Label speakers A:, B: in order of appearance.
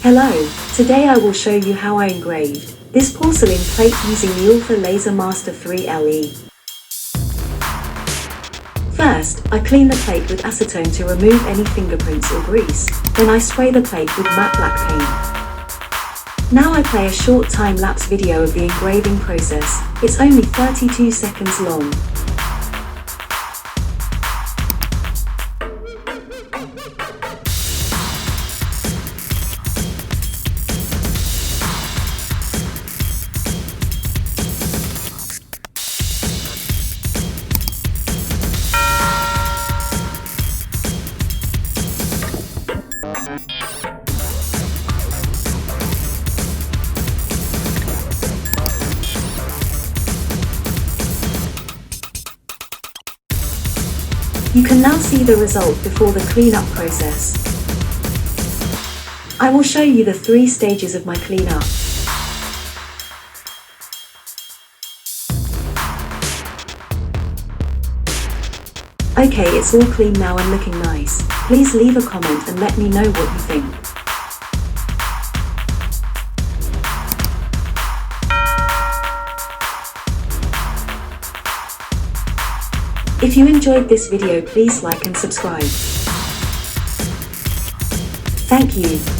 A: Hello, today I will show you how I engraved this porcelain plate using the Ortur Laser Master 3 LE. First, I clean the plate with acetone to remove any fingerprints or grease, then I spray the plate with matte black paint. Now I play a short time-lapse video of the engraving process. It's only 32 seconds long. You can now see the result before the cleanup process. I will show you the 3 stages of my cleanup. Okay, it's all clean now and looking nice. Please leave a comment and let me know what you think. If you enjoyed this video, please like and subscribe. Thank you.